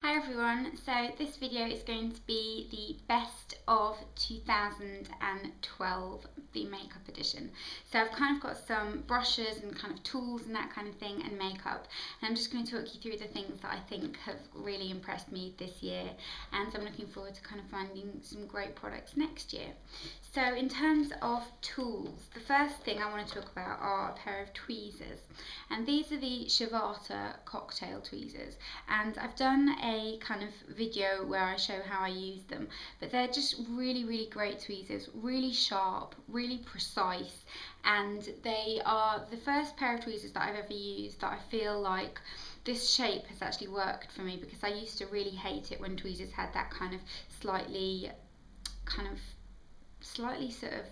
Hi everyone, so this video is going to be the best of 2012, the makeup edition. So I've kind of got some brushes and kind of tools and that kind of thing and makeup, and I'm just going to talk you through the things that I think have really impressed me this year, and I'm looking forward to kind of finding some great products next year. So in terms of tools, the first thing I want to talk about are a pair of tweezers, and these are the Ginvera cocktail tweezers, and I've done a kind of video where I show how I use them, but they're just really great tweezers, really sharp, really precise, and they are the first pair of tweezers that I've ever used that I feel like this shape has actually worked for me, because I used to really hate it when tweezers had that kind of slightly sort of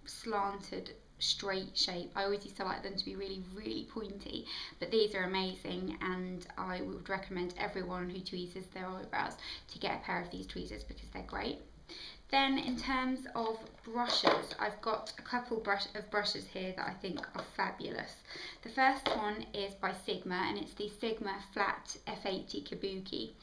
slanted straight shape. I always used to like them to be really pointy, but these are amazing, and I would recommend everyone who tweezes their eyebrows to get a pair of these tweezers because they're great. Then in terms of brushes, I've got a couple of brushes here that I think are fabulous. The first one is by Sigma, and it's the Sigma Flat F80 Kabuki.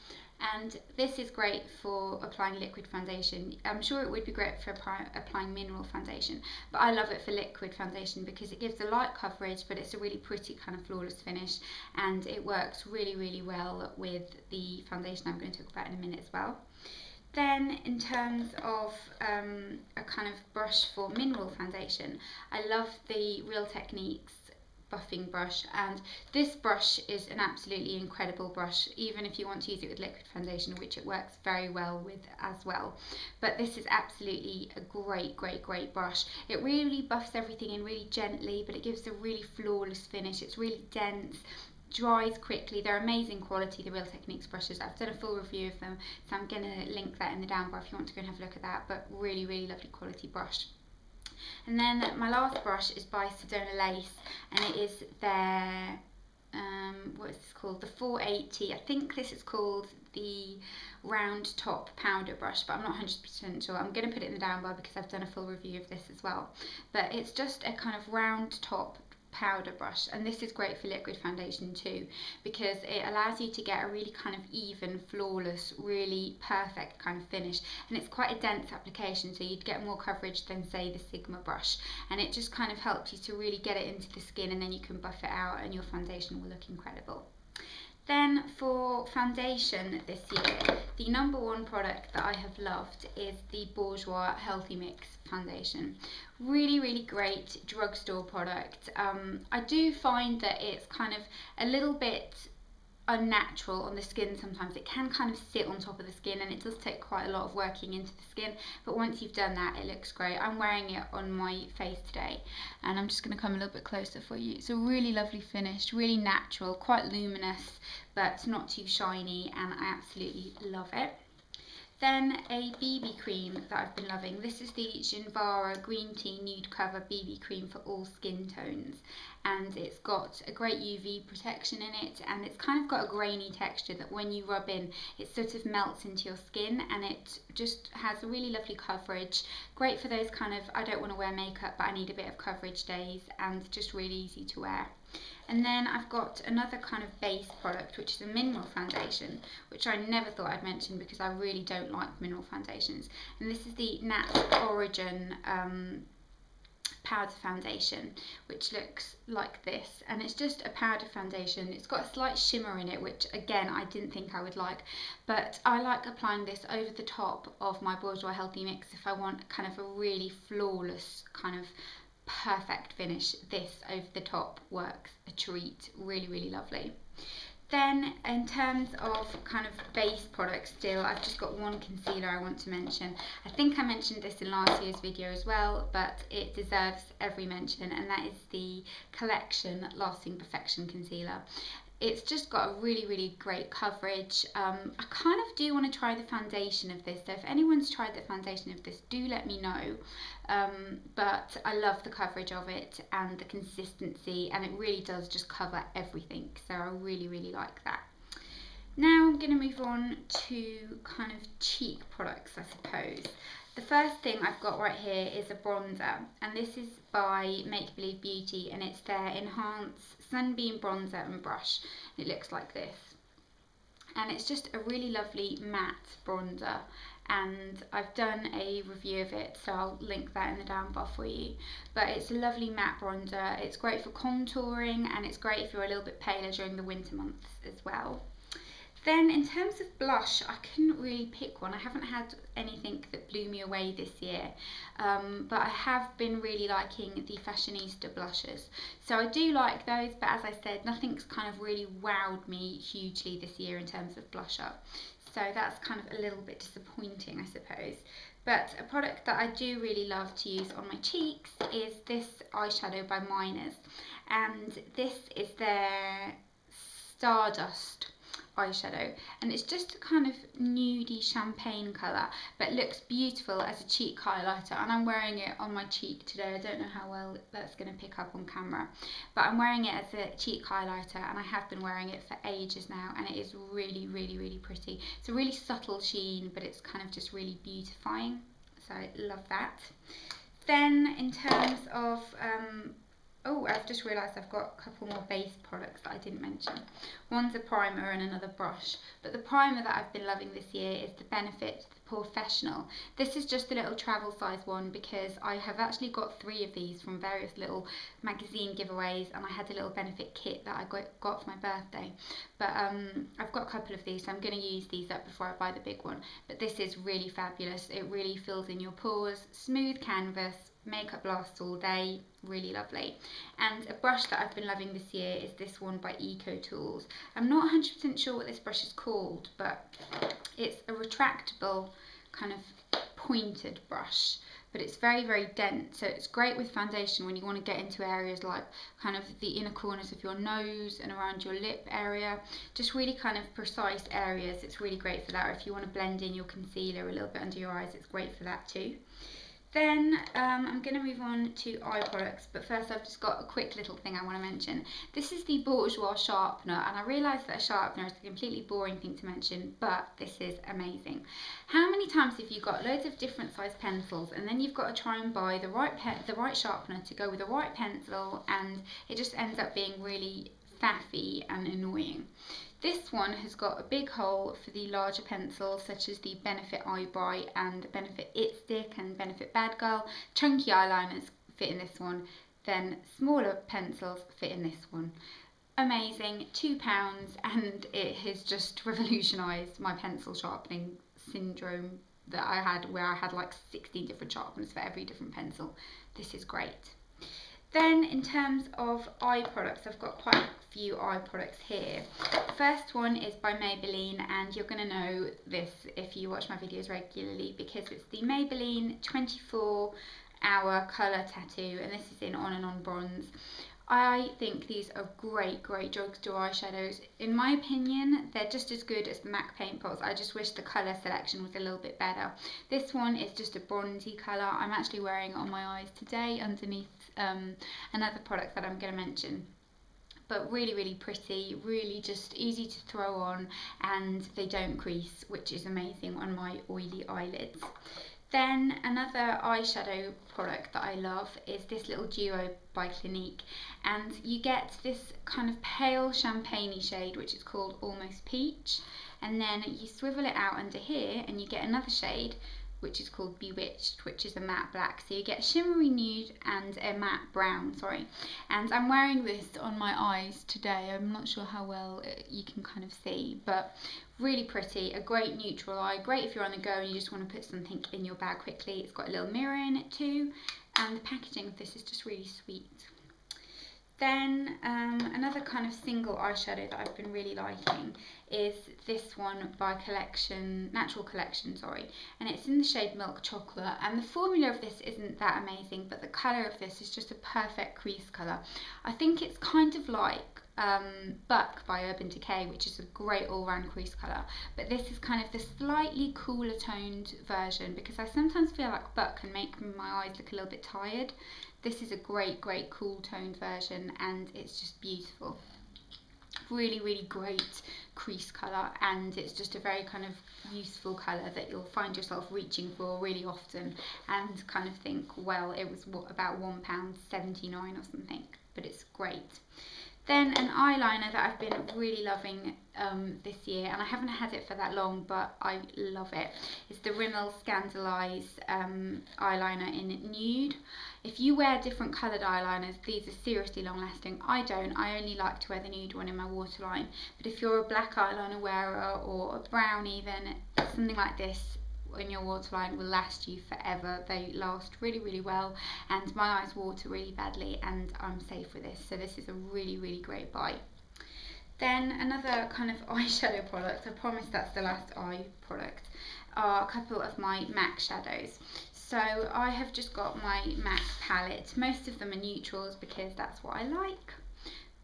And this is great for applying liquid foundation. I'm sure it would be great for applying mineral foundation, but I love it for liquid foundation because it gives a light coverage, but it's a really pretty kind of flawless finish, and it works really well with the foundation I'm going to talk about in a minute as well. Then in terms of a kind of brush for mineral foundation, I love the Real Techniques buffing brush, and this brush is an absolutely incredible brush, even if you want to use it with liquid foundation, which it works very well with as well. But this is absolutely a great brush. It really buffs everything in really gently, but it gives a really flawless finish. It's really dense, dries quickly. They're amazing quality, the Real Techniques brushes. I've done a full review of them, so I'm going to link that in the down bar if you want to go and have a look at that, but really lovely quality brush. And then my last brush is by Scandaleyes, and it is their what is this called? The 480. I think this is called the round top powder brush, but I'm not 100% sure. I'm going to put it in the down bar because I've done a full review of this as well. But it's just a kind of round top powder brush, and this is great for liquid foundation too, because it allows you to get a really kind of even, flawless, really perfect kind of finish, and it's quite a dense application, so you'd get more coverage than say the Sigma brush, and it just kind of helps you to really get it into the skin, and then you can buff it out and your foundation will look incredible. Then for foundation this year, the #1 product that I have loved is the Bourjois Healthy Mix foundation. Really great drugstore product. I do find that it's kind of a little bit unnatural on the skin sometimes. It can kind of sit on top of the skin, and it does take quite a lot of working into the skin, but once you've done that, it looks great. I'm wearing it on my face today, and I'm just going to come a little bit closer for you. It's a really lovely finish, really natural, quite luminous, but not too shiny, and I absolutely love it. Then a BB cream that I've been loving. This is the Ginvera Green Tea Nude Cover BB Cream for all skin tones, and it's got a great UV protection in it, and it's kind of got a grainy texture that when you rub in, it sort of melts into your skin, and it just has a really lovely coverage. Great for those kind of, I don't want to wear makeup but I need a bit of coverage days, and just really easy to wear. And then I've got another kind of base product, which is a mineral foundation, which I never thought I'd mention because I really don't like mineral foundations. And this is the NATorigin powder foundation, which looks like this, and it's just a powder foundation. It's got a slight shimmer in it, which again I didn't think I would like, but I like applying this over the top of my Bourjois Healthy Mix if I want kind of a really flawless kind of perfect finish. This over the top works a treat. Really lovely. Then in terms of kind of base products still, I've just got one concealer I want to mention. I think I mentioned this in last year's video as well, but it deserves every mention, and that is the Collection Lasting Perfection Concealer. It's just got a really great coverage. I kind of do want to try the foundation of this, so if anyone's tried the foundation of this, do let me know. But I love the coverage of it and the consistency, and it really does just cover everything, so I really like that. Now I'm going to move on to kind of cheek products, I suppose. The first thing I've got right here is a bronzer, and this is by Makebelieve Beauty, and it's their Enhance Sunbeam Bronzer and Brush. It looks like this. and it's just a really lovely matte bronzer, and I've done a review of it, so I'll link that in the down bar for you. But it's a lovely matte bronzer. It's great for contouring, and it's great if you're a little bit paler during the winter months as well. Then in terms of blush, I couldn't really pick one. I haven't had anything that blew me away this year, but I have been really liking the Fashionista blushes. So I do like those, but as I said, nothing's kind of really wowed me hugely this year in terms of blusher. So that's kind of a little bit disappointing, I suppose. But a product that I do really love to use on my cheeks is this eyeshadow by Miners, and this is their Stardust eyeshadow, and it's just a kind of nudie champagne colour, but looks beautiful as a cheek highlighter, and I'm wearing it on my cheek today. I don't know how well that's going to pick up on camera, but I'm wearing it as a cheek highlighter, and I have been wearing it for ages now, and it is really, really, really pretty. It's a really subtle sheen, but it's kind of just really beautifying, so I love that. Then in terms of oh, I've just realised I've got a couple more base products that I didn't mention. One's a primer and another brush. But the primer that I've been loving this year is the Benefit Professional. This is just a little travel size one because I have actually got 3 of these from various little magazine giveaways, and I had a little Benefit kit that I got for my birthday. But I've got a couple of these, so I'm going to use these up before I buy the big one. But this is really fabulous. It really fills in your pores, smooth canvas, makeup lasts all day, really lovely. And a brush that I've been loving this year is this one by Eco Tools. I'm not 100% sure what this brush is called, but it's a retractable kind of pointed brush, but it's very, very dense, so it's great with foundation when you want to get into areas like kind of the inner corners of your nose and around your lip area, just really kind of precise areas. It's really great for that, or if you want to blend in your concealer a little bit under your eyes, it's great for that too. Then I'm going to move on to eye products, but first I've just got a quick little thing I want to mention. This is the Bourjois sharpener, and I realise that a sharpener is a completely boring thing to mention, but this is amazing. How many times have you got loads of different size pencils, and then you've got to try and buy the right sharpener to go with the right pencil, and it just ends up being really faffy and annoying. This one has got a big hole for the larger pencils, such as the Benefit Eye Bright and the Benefit It Stick and Benefit Bad Girl. Chunky eyeliners fit in this one, then smaller pencils fit in this one. Amazing, £2, and it has just revolutionised my pencil sharpening syndrome that I had, where I had like 16 different sharpeners for every different pencil. This is great. Then in terms of eye products, I've got quite a few eye products here. The first one is by Maybelline, and you're going to know this if you watch my videos regularly because it's the Maybelline 24-hour colour tattoo, and this is in On and On Bronze. I think these are great drugstore eyeshadows. In my opinion, they're just as good as the MAC paint pots. I just wish the colour selection was a little bit better. This one is just a bronzy colour. I'm actually wearing it on my eyes today underneath another product that I'm going to mention. But really, really pretty, really just easy to throw on, and they don't crease, which is amazing on my oily eyelids. Then another eyeshadow product that I love is this little duo by Clinique, and you get this kind of pale champagne-y shade which is called Almost Peach, and then you swivel it out under here and you get another shade which is called Bewitched, which is a matte black. So you get a shimmery nude and a matte brown, and I'm wearing this on my eyes today. I'm not sure how well you can kind of see, but really pretty, a great neutral eye, great if you're on the go and you just want to put something in your bag quickly. It's got a little mirror in it too, and the packaging of this is just really sweet. Then another kind of single eyeshadow that I've been really liking is this one by Natural Collection, and it's in the shade Milk Chocolate, and the formula of this isn't that amazing, but the colour of this is just a perfect crease colour. I think it's kind of like Buck by Urban Decay, which is a great all-round crease colour, but this is kind of the slightly cooler toned version because I sometimes feel like Buck can make my eyes look a little bit tired. This is a great cool toned version, and it's just beautiful. Really, really great crease colour, and it's just a very kind of useful colour that you'll find yourself reaching for really often and kind of think, well, it was about £1.79 or something, but it's great. Then an eyeliner that I've been really loving this year, and I haven't had it for that long, but I love it. It's the Rimmel Scandaleyes eyeliner in nude. If you wear different coloured eyeliners, these are seriously long lasting. I don't. I only like to wear the nude one in my waterline. But if you're a black eyeliner wearer or a brown even, something like this in your waterline will last you forever. They last really, really well, and my eyes water really badly, and I'm safe with this, so this is a really, really great buy. Then another kind of eyeshadow product, I promise that's the last eye product, are a couple of my MAC shadows. So I have just got my MAC palette. Most of them are neutrals because that's what I like.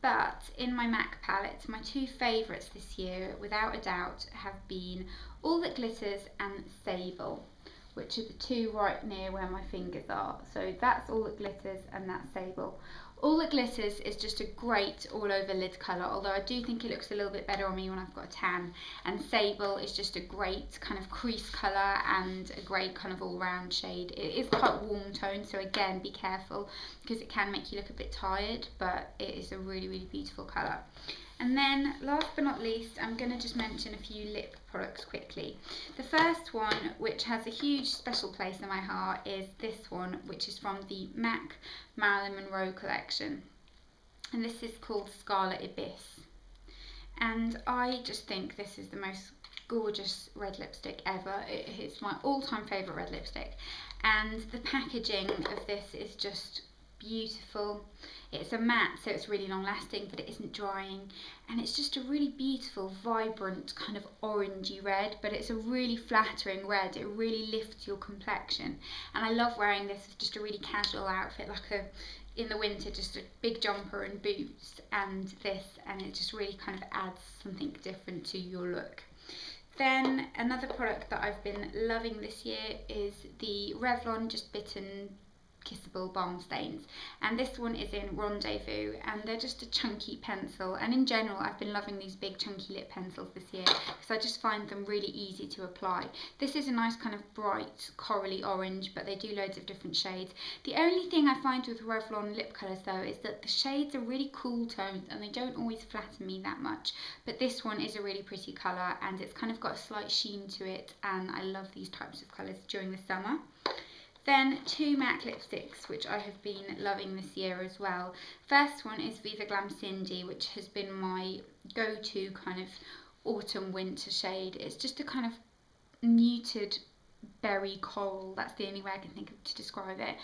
But in my MAC palette, my two favourites this year, without a doubt, have been All That Glitters and Sable, which are the two right near where my fingers are. So that's All That Glitters and that's Sable. All That Glitters is just a great all over lid colour, although I do think it looks a little bit better on me when I've got a tan. And Sable is just a great kind of crease colour and a great kind of all round shade. It is quite warm toned, so again be careful because it can make you look a bit tired, but it is a really, really beautiful colour. And then last but not least, I'm going to just mention a few lip products quickly. The first one, which has a huge special place in my heart, is this one, which is from the MAC Marilyn Monroe collection. And this is called Scarlet Ibis. And I just think this is the most gorgeous red lipstick ever. It's my all-time favourite red lipstick. And the packaging of this is just beautiful. It's a matte, so it's really long lasting, but it isn't drying, and it's just a really beautiful, vibrant kind of orangey red, but it's a really flattering red. It really lifts your complexion, and I love wearing this as just a really casual outfit, like in the winter, just a big jumper and boots and this, and it just really kind of adds something different to your look. Then another product that I've been loving this year is the Revlon Just Bitten Kissable Balm Stains, and this one is in Rendezvous, and they're just a chunky pencil, and in general I've been loving these big chunky lip pencils this year because I just find them really easy to apply. This is a nice kind of bright corally orange, but they do loads of different shades. The only thing I find with Revlon lip colours though is that the shades are really cool toned and they don't always flatter me that much, but this one is a really pretty colour and it's kind of got a slight sheen to it, and I love these types of colours during the summer. Then two MAC lipsticks which I have been loving this year as well. First one is Viva Glam Cyndi, which has been my go-to kind of autumn winter shade. It's just a kind of muted berry coral, that's the only way I can think of to describe it.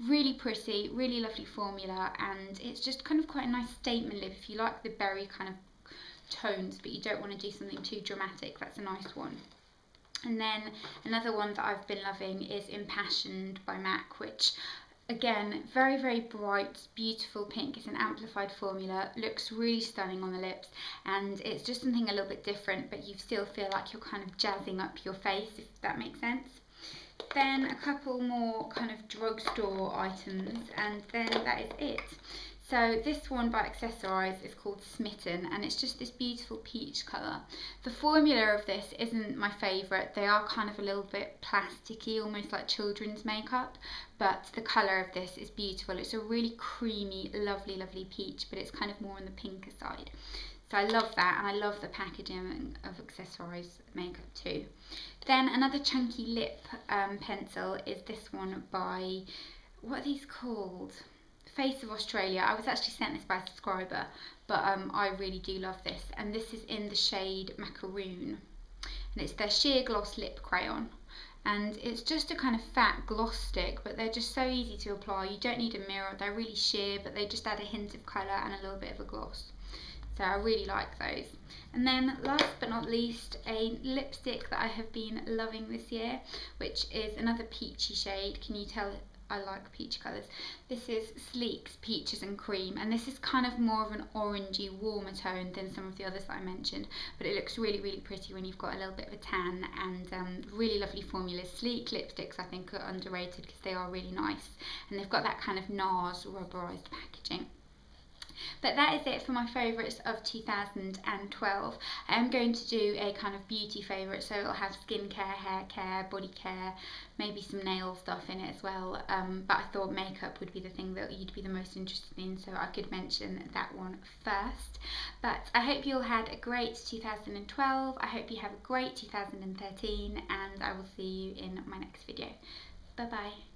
Really pretty, really lovely formula, and it's just kind of quite a nice statement lip if you like the berry kind of tones but you don't want to do something too dramatic. That's a nice one. And then another one that I've been loving is Impassioned by MAC, which again, very, very bright, beautiful pink. It's an amplified formula, looks really stunning on the lips, and it's just something a little bit different, but you still feel like you're kind of jazzing up your face, if that makes sense. Then a couple more kind of drugstore items, and then that is it. So this one by Accessorize is called Smitten, and it's just this beautiful peach colour. The formula of this isn't my favourite. They are kind of a little bit plasticky, almost like children's makeup, but the colour of this is beautiful. It's a really creamy, lovely, lovely peach, but it's kind of more on the pinker side. So I love that, and I love the packaging of Accessorize makeup too. Then another chunky lip pencil is this one by, what are these called? Faceofaustralia. I was actually sent this by a subscriber, but I really do love this, and this is in the shade Macaroon, and it's their sheer gloss lip crayon, and it's just a kind of fat gloss stick, but they're just so easy to apply. You don't need a mirror, they're really sheer, but they just add a hint of colour and a little bit of a gloss, so I really like those. And then last but not least, a lipstick that I have been loving this year, which is another peachy shade. Can you tell I like peach colours? This is Sleek's Peaches and Cream, and this is kind of more of an orangey, warmer tone than some of the others that I mentioned, but it looks really, really pretty when you've got a little bit of a tan, and really lovely formulas. Sleek lipsticks I think are underrated because they are really nice, and they've got that kind of NARS rubberized packaging. But that is it for my favourites of 2012. I am going to do a kind of beauty favourite, so it'll have skincare, hair care, body care, maybe some nail stuff in it as well. But I thought makeup would be the thing that you'd be the most interested in, so I could mention that one first. But I hope you all had a great 2012. I hope you have a great 2013, and I will see you in my next video. Bye bye.